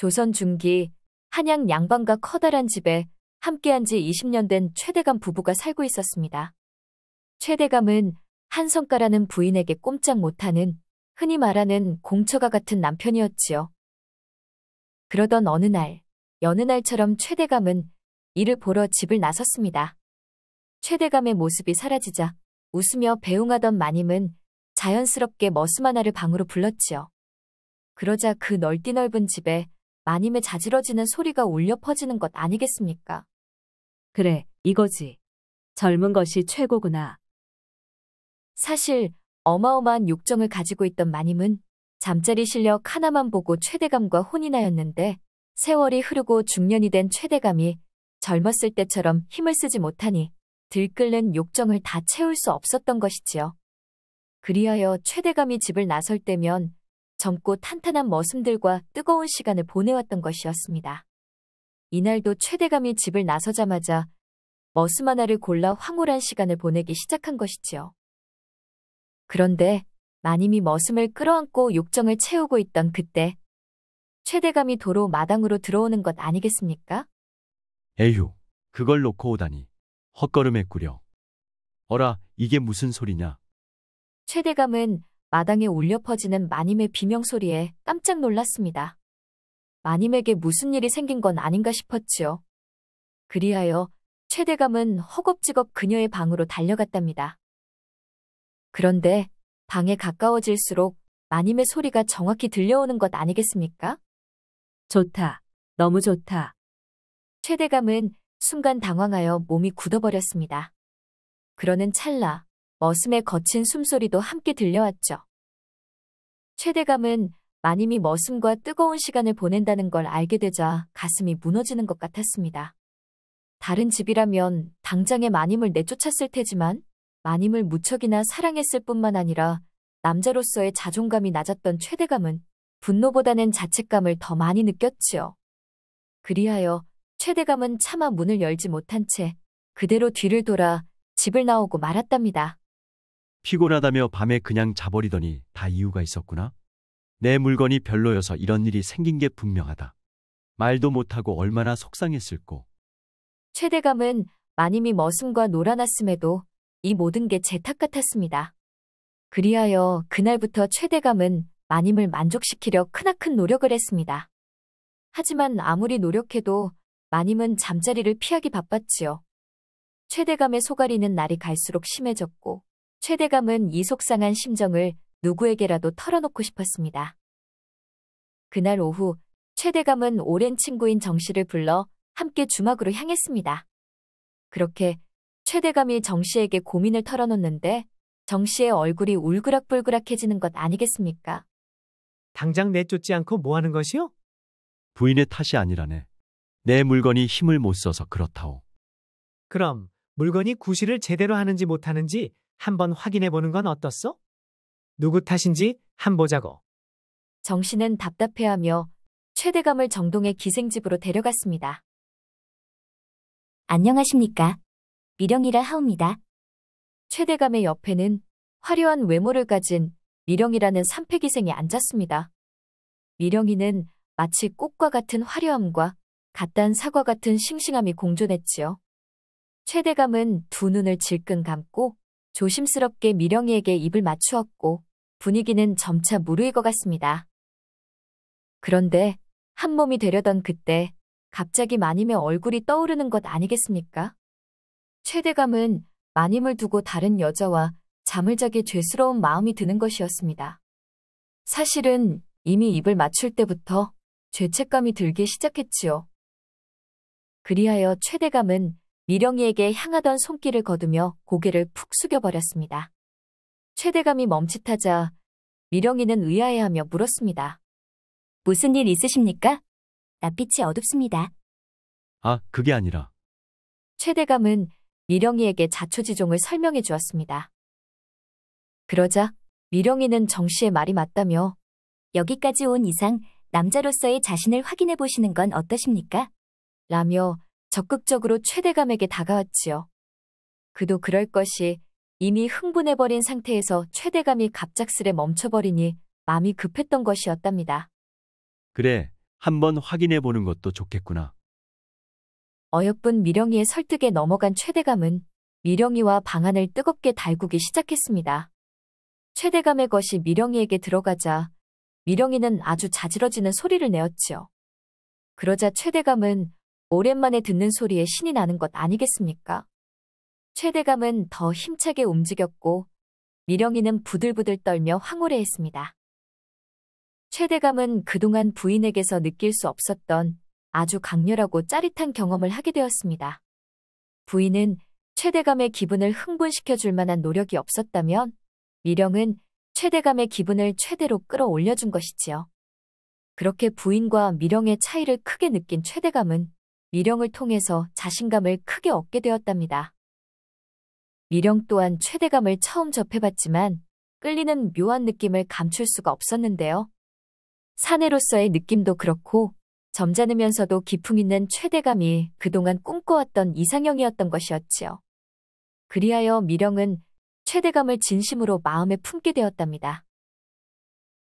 조선 중기 한양 양반가 커다란 집에 함께한 지 20년 된 최대감 부부가 살고 있었습니다. 최대감은 한성가라는 부인에게 꼼짝 못하는 흔히 말하는 공처가 같은 남편이었지요. 그러던 어느 날, 여느 날처럼 최대감은 이를 보러 집을 나섰습니다. 최대감의 모습이 사라지자 웃으며 배웅하던 마님은 자연스럽게 머슴 하나를 방으로 불렀지요. 그러자 그 넓디 넓은 집에 마님의 자지러지는 소리가 울려 퍼지는 것 아니겠습니까? 그래, 이거지. 젊은 것이 최고구나. 사실 어마어마한 욕정을 가지고 있던 마님은 잠자리 실력 하나만 보고 최대감과 혼인하였는데 세월이 흐르고 중년이 된 최대감이 젊었을 때처럼 힘을 쓰지 못하니 들끓는 욕정을 다 채울 수 없었던 것이지요. 그리하여 최대감이 집을 나설 때면 젊고 탄탄한 머슴들과 뜨거운 시간을 보내왔던 것이었습니다. 이날도 최대감이 집을 나서자마자 머슴 하나를 골라 황홀한 시간을 보내기 시작한 것이지요. 그런데 마님이 머슴을 끌어안고 욕정을 채우고 있던 그때 최대감이 도로 마당으로 들어오는 것 아니겠습니까? 에휴, 그걸 놓고 오다니. 헛걸음했구려. 어라, 이게 무슨 소리냐? 최대감은 마당에 울려 퍼지는 마님의 비명소리에 깜짝 놀랐습니다. 마님에게 무슨 일이 생긴 건 아닌가 싶었지요. 그리하여 최대감은 허겁지겁 그녀의 방으로 달려갔답니다. 그런데 방에 가까워질수록 마님의 소리가 정확히 들려오는 것 아니겠습니까? 좋다. 너무 좋다. 최대감은 순간 당황하여 몸이 굳어버렸습니다. 그러는 찰나 머슴의 거친 숨소리도 함께 들려왔죠. 최대감은 마님이 머슴과 뜨거운 시간을 보낸다는 걸 알게 되자 가슴이 무너지는 것 같았습니다. 다른 집이라면 당장에 마님을 내쫓았을 테지만 마님을 무척이나 사랑했을 뿐만 아니라 남자로서의 자존감이 낮았던 최대감은 분노보다는 자책감을 더 많이 느꼈지요. 그리하여 최대감은 차마 문을 열지 못한 채 그대로 뒤를 돌아 집을 나오고 말았답니다. 피곤하다며 밤에 그냥 자버리더니 다 이유가 있었구나. 내 물건이 별로여서 이런 일이 생긴 게 분명하다. 말도 못하고 얼마나 속상했을꼬. 최대감은 마님이 머슴과 놀아났음에도 이 모든 게 제 탓 같았습니다. 그리하여 그날부터 최대감은 마님을 만족시키려 크나큰 노력을 했습니다. 하지만 아무리 노력해도 마님은 잠자리를 피하기 바빴지요. 최대감의 속앓이는 날이 갈수록 심해졌고 최대감은 이 속상한 심정을 누구에게라도 털어놓고 싶었습니다. 그날 오후 최대감은 오랜 친구인 정씨를 불러 함께 주막으로 향했습니다. 그렇게 최대감이 정씨에게 고민을 털어놓는데 정씨의 얼굴이 울그락불그락해지는 것 아니겠습니까? 당장 내쫓지 않고 뭐 하는 것이요? 부인의 탓이 아니라네. 내 물건이 힘을 못 써서 그렇다오. 그럼 물건이 구실을 제대로 하는지 못하는지 한번 확인해 보는 건 어떻소? 누구 탓인지 한 보자고. 정씨는 답답해하며 최대감을 정동의 기생집으로 데려갔습니다. 안녕하십니까. 미령이라 하옵니다. 최대감의 옆에는 화려한 외모를 가진 미령이라는 삼패기생이 앉았습니다. 미령이는 마치 꽃과 같은 화려함과 갓단 사과 같은 싱싱함이 공존했지요. 최대감은 두 눈을 질끈 감고 조심스럽게 미령이에게 입을 맞추었고 분위기는 점차 무르익어갔습니다. 그런데 한 몸이 되려던 그때 갑자기 마님의 얼굴이 떠오르는 것 아니겠습니까? 최대감은 마님을 두고 다른 여자와 잠을 자기 죄스러운 마음이 드는 것이었습니다. 사실은 이미 입을 맞출 때부터 죄책감이 들기 시작했지요. 그리하여 최대감은 미령이에게 향하던 손길을 거두며 고개를 푹 숙여버렸습니다. 최대감이 멈칫하자 미령이는 의아해하며 물었습니다. 무슨 일 있으십니까? 낯빛이 어둡습니다. 아, 그게 아니라. 최대감은 미령이에게 자초지종을 설명해 주었습니다. 그러자 미령이는 정씨의 말이 맞다며 여기까지 온 이상 남자로서의 자신을 확인해 보시는 건 어떠십니까? 라며 적극적으로 최대감에게 다가왔지요. 그도 그럴 것이 이미 흥분해버린 상태에서 최대감이 갑작스레 멈춰버리니 마음이 급했던 것이었답니다. 그래, 한번 확인해 보는 것도 좋겠구나. 어여쁜 미령이의 설득에 넘어간 최대감은 미령이와 방안을 뜨겁게 달구기 시작했습니다. 최대감의 것이 미령이에게 들어가자 미령이는 아주 자지러지는 소리를 내었지요. 그러자 최대감은 오랜만에 듣는 소리에 신이 나는 것 아니겠습니까? 최대감은 더 힘차게 움직였고 미령이는 부들부들 떨며 황홀해했습니다. 최대감은 그동안 부인에게서 느낄 수 없었던 아주 강렬하고 짜릿한 경험을 하게 되었습니다. 부인은 최대감의 기분을 흥분시켜줄 만한 노력이 없었다면 미령은 최대감의 기분을 최대로 끌어올려준 것이지요. 그렇게 부인과 미령의 차이를 크게 느낀 최대감은 미령을 통해서 자신감을 크게 얻게 되었답니다. 미령 또한 최대감을 처음 접해봤지만 끌리는 묘한 느낌을 감출 수가 없었는데요. 사내로서의 느낌도 그렇고 점잖으면서도 기풍 있는 최대감이 그동안 꿈꿔왔던 이상형이었던 것이었지요. 그리하여 미령은 최대감을 진심으로 마음에 품게 되었답니다.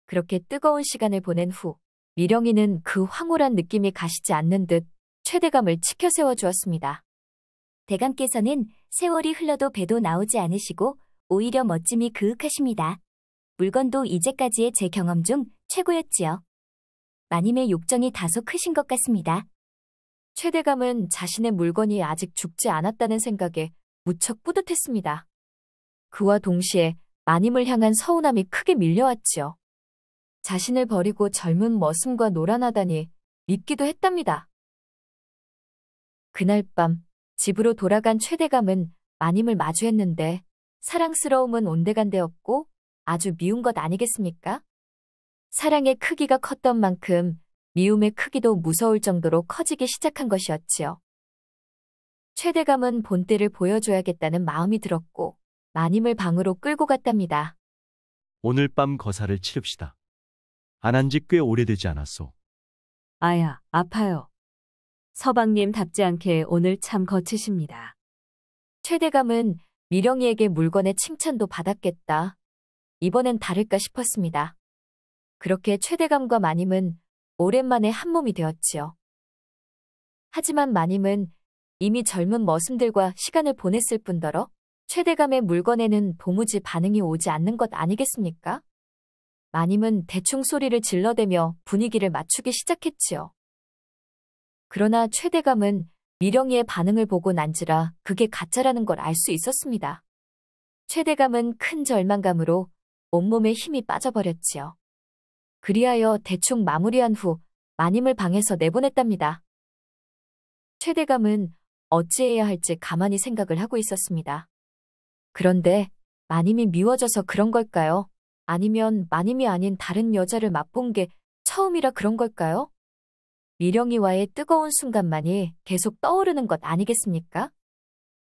그렇게 뜨거운 시간을 보낸 후 미령이는 그 황홀한 느낌이 가시지 않는 듯 최대감을 치켜 세워주었습니다. 대감께서는 세월이 흘러도 배도 나오지 않으시고 오히려 멋짐이 그윽하십니다. 물건도 이제까지의 제 경험 중 최고였지요. 마님의 욕정이 다소 크신 것 같습니다. 최대감은 자신의 물건이 아직 죽지 않았다는 생각에 무척 뿌듯했습니다. 그와 동시에 마님을 향한 서운함이 크게 밀려왔지요. 자신을 버리고 젊은 머슴과 놀아나다니 밉기도 했답니다. 그날 밤 집으로 돌아간 최대감은 마님을 마주했는데 사랑스러움은 온데간데없고 아주 미운 것 아니겠습니까? 사랑의 크기가 컸던 만큼 미움의 크기도 무서울 정도로 커지기 시작한 것이었지요. 최대감은 본때를 보여줘야겠다는 마음이 들었고 마님을 방으로 끌고 갔답니다. 오늘 밤 거사를 치릅시다. 안 한 지 꽤 오래되지 않았소. 아야, 아파요. 서방님답지 않게 오늘 참 거치십니다. 최대감은 미령이에게 물건의 칭찬도 받았겠다. 이번엔 다를까 싶었습니다. 그렇게 최대감과 마님은 오랜만에 한 몸이 되었지요. 하지만 마님은 이미 젊은 머슴들과 시간을 보냈을 뿐더러 최대감의 물건에는 도무지 반응이 오지 않는 것 아니겠습니까? 마님은 대충 소리를 질러대며 분위기를 맞추기 시작했지요. 그러나 최대감은 미령이의 반응을 보고 난지라 그게 가짜라는 걸 알 수 있었습니다. 최대감은 큰 절망감으로 온몸에 힘이 빠져버렸지요. 그리하여 대충 마무리한 후 마님을 방에서 내보냈답니다. 최대감은 어찌해야 할지 가만히 생각을 하고 있었습니다. 그런데 마님이 미워져서 그런 걸까요? 아니면 마님이 아닌 다른 여자를 맛본 게 처음이라 그런 걸까요? 미령이와의 뜨거운 순간만이 계속 떠오르는 것 아니겠습니까?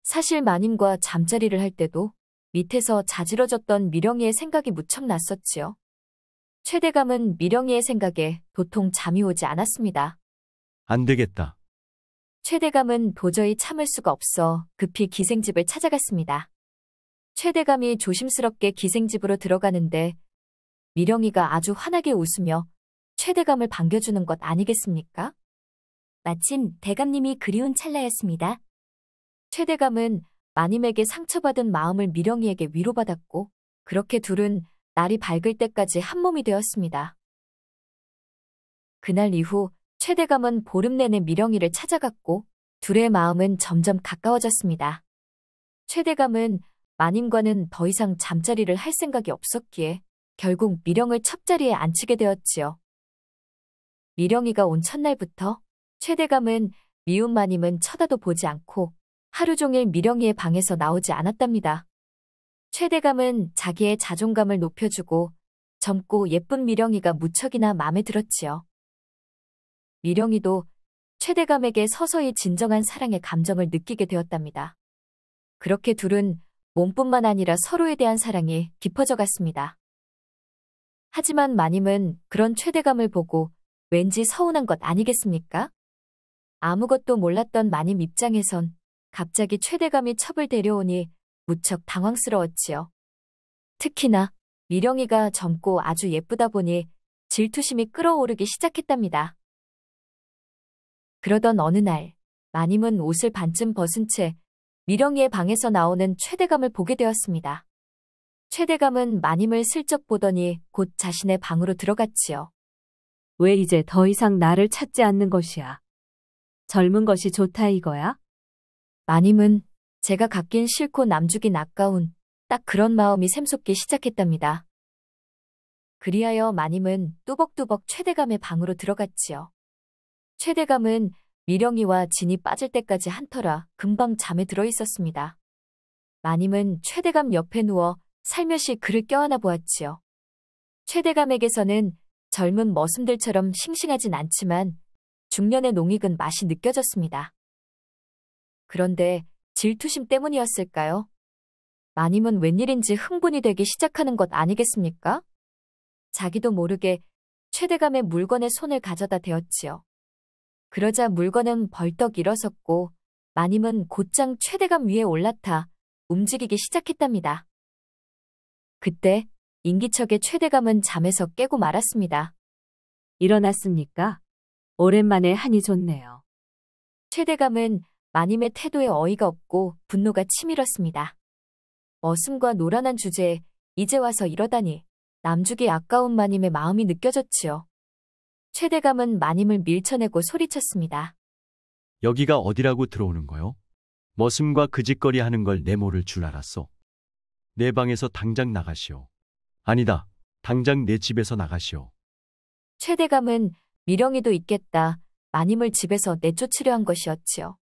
사실 마님과 잠자리를 할 때도 밑에서 자지러졌던 미령이의 생각이 무척 났었지요. 최대감은 미령이의 생각에 도통 잠이 오지 않았습니다. 안 되겠다. 최대감은 도저히 참을 수가 없어 급히 기생집을 찾아갔습니다. 최대감이 조심스럽게 기생집으로 들어가는데 미령이가 아주 환하게 웃으며 최대감을 반겨주는 것 아니겠습니까? 마침 대감님이 그리운 찰나였습니다. 최대감은 마님에게 상처받은 마음을 미령이에게 위로받았고 그렇게 둘은 날이 밝을 때까지 한 몸이 되었습니다. 그날 이후 최대감은 보름 내내 미령이를 찾아갔고 둘의 마음은 점점 가까워졌습니다. 최대감은 마님과는 더 이상 잠자리를 할 생각이 없었기에 결국 미령을 첩자리에 앉히게 되었지요. 미령이가 온 첫날부터 최대감은 미운 마님은 쳐다도 보지 않고 하루 종일 미령이의 방에서 나오지 않았답니다. 최대감은 자기의 자존감을 높여주고 젊고 예쁜 미령이가 무척이나 마음에 들었지요. 미령이도 최대감에게 서서히 진정한 사랑의 감정을 느끼게 되었답니다. 그렇게 둘은 몸뿐만 아니라 서로에 대한 사랑이 깊어져 갔습니다. 하지만 마님은 그런 최대감을 보고 왠지 서운한 것 아니겠습니까? 아무것도 몰랐던 마님 입장에선 갑자기 최대감이 첩을 데려오니 무척 당황스러웠지요. 특히나 미령이가 젊고 아주 예쁘다 보니 질투심이 끓어오르기 시작했답니다. 그러던 어느 날, 마님은 옷을 반쯤 벗은 채 미령이의 방에서 나오는 최대감을 보게 되었습니다. 최대감은 마님을 슬쩍 보더니 곧 자신의 방으로 들어갔지요. 왜 이제 더 이상 나를 찾지 않는 것이야? 젊은 것이 좋다 이거야? 마님은 제가 갖긴 싫고 남주긴 아까운 딱 그런 마음이 샘솟기 시작했답니다. 그리하여 마님은 뚜벅뚜벅 최대감의 방으로 들어갔지요. 최대감은 미령이와 진이 빠질 때까지 한터라 금방 잠에 들어 있었습니다. 마님은 최대감 옆에 누워 살며시 그를 껴안아 보았지요. 최대감에게서는 젊은 머슴들처럼 싱싱하진 않지만 중년의 농익은 맛이 느껴졌습니다. 그런데 질투심 때문이었을까요? 마님은 웬일인지 흥분이 되기 시작하는 것 아니겠습니까? 자기도 모르게 최대감의 물건에 손을 가져다 대었지요. 그러자 물건은 벌떡 일어섰고 마님은 곧장 최대감 위에 올라타 움직이기 시작했답니다. 그때 인기척의 최대감은 잠에서 깨고 말았습니다. 일어났습니까? 오랜만에 하니 좋네요. 최대감은 마님의 태도에 어이가 없고 분노가 치밀었습니다. 머슴과 노란한 주제에 이제 와서 이러다니 남주기 아까운 마님의 마음이 느껴졌지요. 최대감은 마님을 밀쳐내고 소리쳤습니다. 여기가 어디라고 들어오는 거요? 머슴과 그 짓거리 하는 걸 내 모를 줄 알았어. 내 방에서 당장 나가시오. 아니다, 당장 내 집에서 나가시오. 최대감은 미령이도 있겠다 마님을 집에서 내쫓으려 한 것이었지요.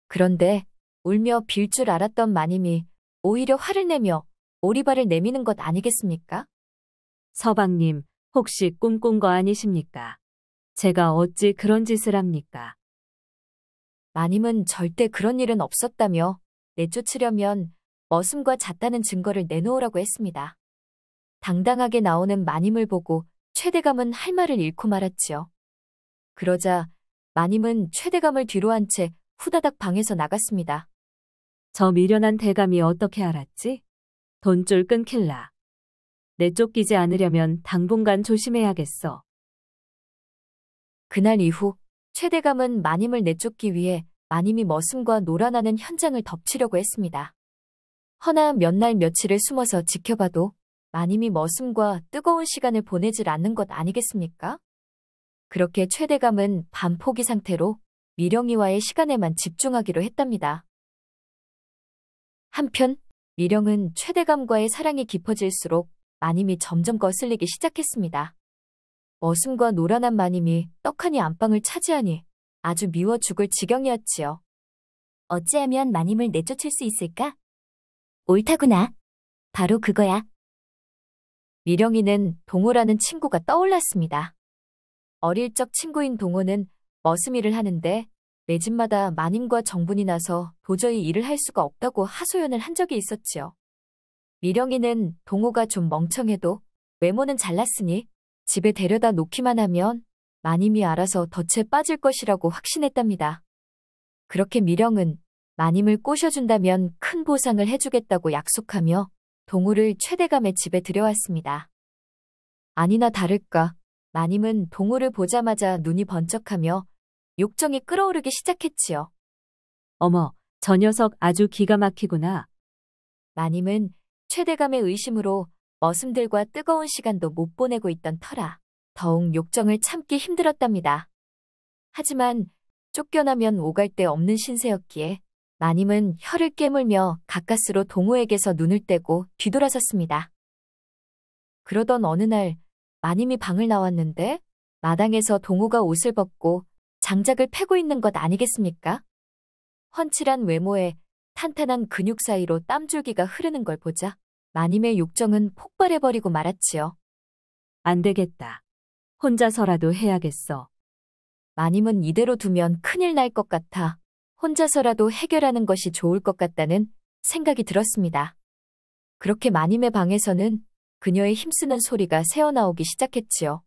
그런데 울며 빌 줄 알았던 마님이 오히려 화를 내며 오리발을 내미는 것 아니겠습니까? 서방님, 혹시 꿈꾼 거 아니십니까? 제가 어찌 그런 짓을 합니까? 마님은 절대 그런 일은 없었다며 내쫓으려면 머슴과 잤다는 증거를 내놓으라고 했습니다. 당당하게 나오는 마님을 보고 최대감은 할 말을 잃고 말았지요. 그러자 마님은 최대감을 뒤로 한 채 후다닥 방에서 나갔습니다. 저 미련한 대감이 어떻게 알았지? 돈줄 끊길라. 내쫓기지 않으려면 당분간 조심해야겠어. 그날 이후 최대감은 마님을 내쫓기 위해 마님이 머슴과 놀아나는 현장을 덮치려고 했습니다. 허나 몇 날 며칠을 숨어서 지켜봐도 마님이 머슴과 뜨거운 시간을 보내질 않는 것 아니겠습니까? 그렇게 최대감은 반포기 상태로 미령이와의 시간에만 집중하기로 했답니다. 한편 미령은 최대감과의 사랑이 깊어질수록 마님이 점점 거슬리기 시작했습니다. 머슴과 노란한 마님이 떡하니 안방을 차지하니 아주 미워 죽을 지경이었지요. 어찌하면 마님을 내쫓을 수 있을까? 옳다구나. 바로 그거야. 미령이는 동호라는 친구가 떠올랐습니다. 어릴 적 친구인 동호는 머슴 일을 하는데 매 집마다 마님과 정분이 나서 도저히 일을 할 수가 없다고 하소연을 한 적이 있었지요. 미령이는 동호가 좀 멍청해도 외모는 잘났으니 집에 데려다 놓기만 하면 마님이 알아서 덫에 빠질 것이라고 확신했답니다. 그렇게 미령은 마님을 꼬셔준다면 큰 보상을 해주겠다고 약속하며 동호를 최대감의 집에 들여왔습니다. 아니나 다를까 마님은 동호를 보자마자 눈이 번쩍하며 욕정이 끓어오르기 시작했지요. 어머, 저 녀석 아주 기가 막히구나. 마님은 최대감의 의심으로 머슴들과 뜨거운 시간도 못 보내고 있던 터라 더욱 욕정을 참기 힘들었답니다. 하지만 쫓겨나면 오갈 데 없는 신세였기에 마님은 혀를 깨물며 가까스로 동호에게서 눈을 떼고 뒤돌아섰습니다. 그러던 어느 날 마님이 방을 나왔는데 마당에서 동호가 옷을 벗고 장작을 패고 있는 것 아니겠습니까? 훤칠한 외모에 탄탄한 근육 사이로 땀줄기가 흐르는 걸 보자 마님의 욕정은 폭발해버리고 말았지요. 안 되겠다. 혼자서라도 해야겠어. 마님은 이대로 두면 큰일 날 것 같아 혼자서라도 해결하는 것이 좋을 것 같다는 생각이 들었습니다. 그렇게 마님의 방에서는 그녀의 힘쓰는 소리가 새어나오기 시작했지요.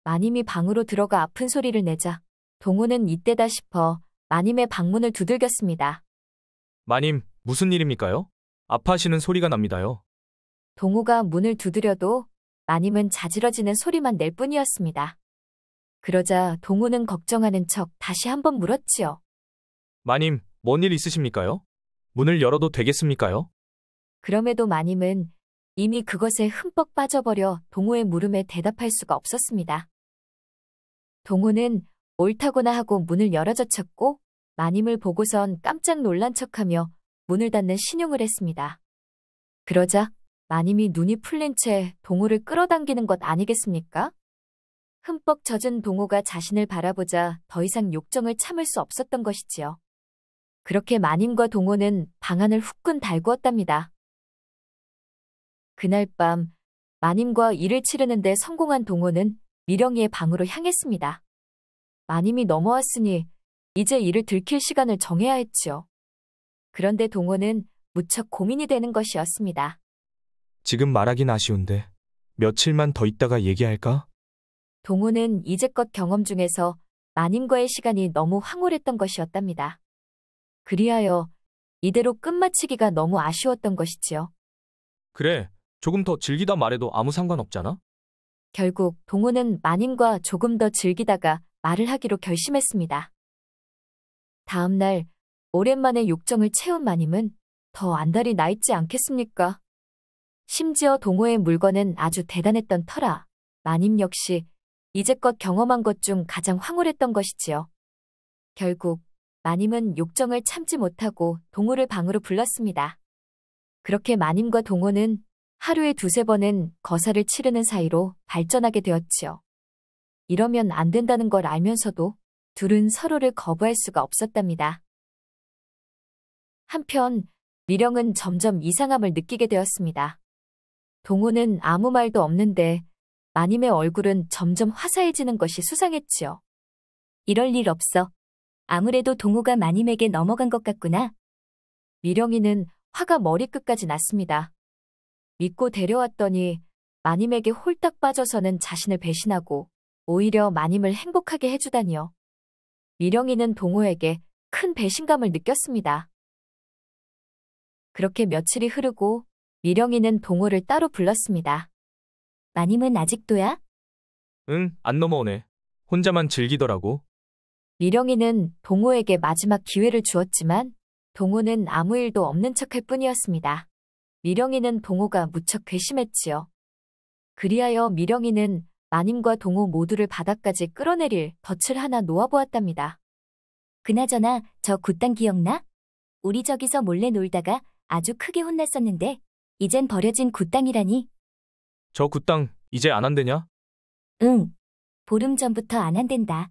마님이 방으로 들어가 아픈 소리를 내자 동호는 이때다 싶어 마님의 방문을 두들겼습니다. 마님, 무슨 일입니까요? 아파하시는 소리가 납니다요. 동호가 문을 두드려도 마님은 자지러지는 소리만 낼 뿐이었습니다. 그러자 동호는 걱정하는 척 다시 한번 물었지요. 마님, 뭔 일 있으십니까요? 문을 열어도 되겠습니까요? 그럼에도 마님은 이미 그것에 흠뻑 빠져버려 동호의 물음에 대답할 수가 없었습니다. 동호는 옳다고나 하고 문을 열어젖혔고 마님을 보고선 깜짝 놀란 척하며 문을 닫는 신용을 했습니다. 그러자 마님이 눈이 풀린 채 동호를 끌어당기는 것 아니겠습니까? 흠뻑 젖은 동호가 자신을 바라보자 더 이상 욕정을 참을 수 없었던 것이지요. 그렇게 마님과 동호는 방안을 후끈 달구었답니다. 그날 밤 마님과 일을 치르는데 성공한 동호는 미령이의 방으로 향했습니다. 마님이 넘어왔으니 이제 일을 들킬 시간을 정해야 했지요. 그런데 동호는 무척 고민이 되는 것이었습니다. 지금 말하긴 아쉬운데 며칠만 더 있다가 얘기할까? 동호는 이제껏 경험 중에서 마님과의 시간이 너무 황홀했던 것이었답니다. 그리하여 이대로 끝마치기가 너무 아쉬웠던 것이지요. 그래, 조금 더 즐기다 말해도 아무 상관없잖아? 결국 동호는 마님과 조금 더 즐기다가 말을 하기로 결심했습니다. 다음 날 오랜만에 욕정을 채운 마님은 더 안달이 나 있지 않겠습니까? 심지어 동호의 물건은 아주 대단했던 터라 마님 역시 이제껏 경험한 것 중 가장 황홀했던 것이지요. 결국 마님은 욕정을 참지 못하고 동호를 방으로 불렀습니다. 그렇게 마님과 동호는 하루에 두세 번은 거사를 치르는 사이로 발전하게 되었지요. 이러면 안 된다는 걸 알면서도 둘은 서로를 거부할 수가 없었답니다. 한편 미령은 점점 이상함을 느끼게 되었습니다. 동호는 아무 말도 없는데 마님의 얼굴은 점점 화사해지는 것이 수상했지요. 이럴 일 없어. 아무래도 동호가 마님에게 넘어간 것 같구나. 미령이는 화가 머리끝까지 났습니다. 믿고 데려왔더니 마님에게 홀딱 빠져서는 자신을 배신하고 오히려 마님을 행복하게 해주다니요. 미령이는 동호에게 큰 배신감을 느꼈습니다. 그렇게 며칠이 흐르고 미령이는 동호를 따로 불렀습니다. 마님은 아직도야? 응, 안 넘어오네. 혼자만 즐기더라고. 미령이는 동호에게 마지막 기회를 주었지만 동호는 아무 일도 없는 척할 뿐이었습니다. 미령이는 동호가 무척 괘씸했지요. 그리하여 미령이는 마님과 동호 모두를 바닥까지 끌어내릴 덫을 하나 놓아보았답니다. 그나저나 저 굿당 기억나? 우리 저기서 몰래 놀다가 아주 크게 혼났었는데 이젠 버려진 굿당이라니. 저 굿당 이제 안 한대냐? 응. 보름 전부터 안 한댄다.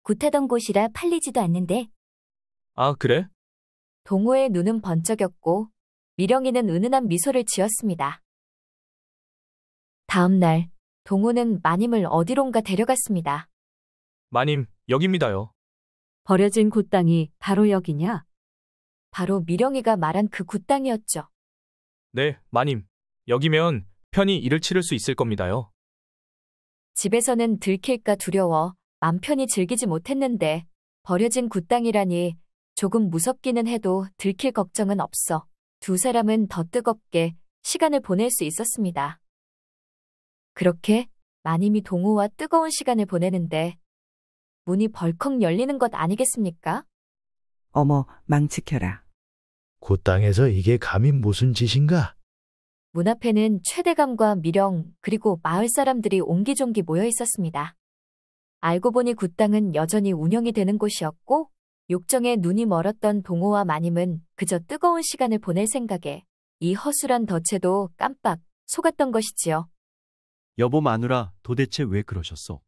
굿하던 곳이라 팔리지도 않는데. 아, 그래? 동호의 눈은 번쩍였고 미령이는 은은한 미소를 지었습니다. 다음 날 동호는 마님을 어디론가 데려갔습니다. 마님, 여깁니다요. 버려진 굿땅이 바로 여기냐? 바로 미령이가 말한 그 굿땅이었죠. 네, 마님. 여기면 편히 일을 치를 수 있을 겁니다요. 집에서는 들킬까 두려워 맘 편히 즐기지 못했는데 버려진 굿땅이라니 조금 무섭기는 해도 들킬 걱정은 없어 두 사람은 더 뜨겁게 시간을 보낼 수 있었습니다. 그렇게 마님이 동호와 뜨거운 시간을 보내는데 문이 벌컥 열리는 것 아니겠습니까? 어머, 망치켜라. 그 땅에서 이게 감히 무슨 짓인가? 문 앞에는 최대감과 미령 그리고 마을 사람들이 옹기종기 모여 있었습니다. 알고 보니 굿땅은 여전히 운영이 되는 곳이었고 욕정에 눈이 멀었던 동호와 마님은 그저 뜨거운 시간을 보낼 생각에 이 허술한 덫에도 깜빡 속았던 것이지요. 여보 마누라 도대체 왜 그러셨어?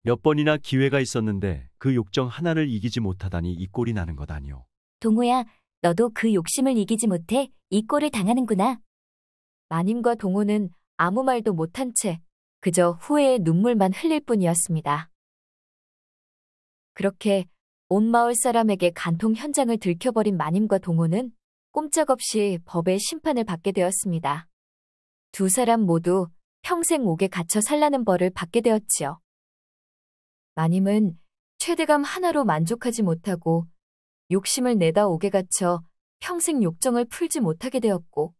몇 번이나 기회가 있었는데 그 욕정 하나를 이기지 못하다니 이 꼴이 나는 것 아니오. 동호야, 너도 그 욕심을 이기지 못해 이 꼴을 당하는구나. 마님과 동호는 아무 말도 못한 채 그저 후회의 눈물만 흘릴 뿐이었습니다. 그렇게 온 마을 사람에게 간통 현장을 들켜버린 마님과 동호는 꼼짝없이 법의 심판을 받게 되었습니다. 두 사람 모두 평생 옥에 갇혀 살라는 벌을 받게 되었지요. 마님은 최대감 하나로 만족하지 못하고 욕심을 내다 옥에 갇혀 평생 욕정을 풀지 못하게 되었고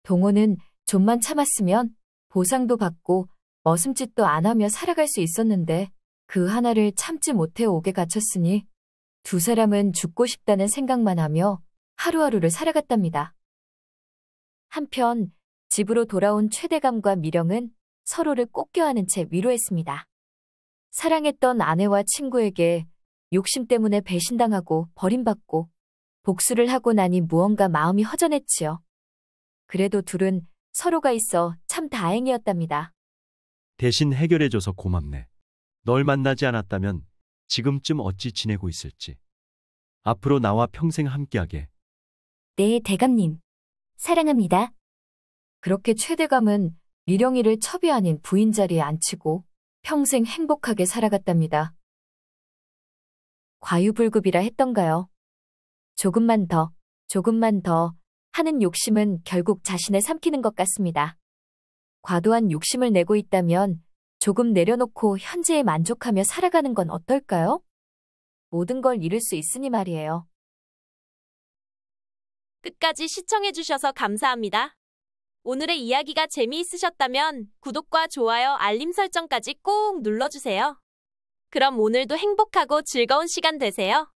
동호는 좀만 참았으면 보상도 받고 머슴짓도 안 하며 살아갈 수 있었는데 그 하나를 참지 못해 옥에 갇혔으니 두 사람은 죽고 싶다는 생각만 하며 하루하루를 살아갔답니다. 한편 집으로 돌아온 최대감과 미령은 서로를 꼭 껴안은 채 위로했습니다. 사랑했던 아내와 친구에게 욕심 때문에 배신당하고 버림받고 복수를 하고 나니 무언가 마음이 허전했지요. 그래도 둘은 서로가 있어 참 다행이었답니다. 대신 해결해줘서 고맙네. 널 만나지 않았다면 지금쯤 어찌 지내고 있을지. 앞으로 나와 평생 함께하게. 네, 대감님. 사랑합니다. 그렇게 최대감은 미령이를 첩이 아닌 부인 자리에 앉히고 평생 행복하게 살아갔답니다. 과유불급이라 했던가요? 조금만 더 하는 욕심은 결국 자신을 삼키는 것 같습니다. 과도한 욕심을 내고 있다면 조금 내려놓고 현재에 만족하며 살아가는 건 어떨까요? 모든 걸 잃을 수 있으니 말이에요. 끝까지 시청해주셔서 감사합니다. 오늘의 이야기가 재미있으셨다면 구독과 좋아요, 알림 설정까지 꼭 눌러주세요. 그럼 오늘도 행복하고 즐거운 시간 되세요.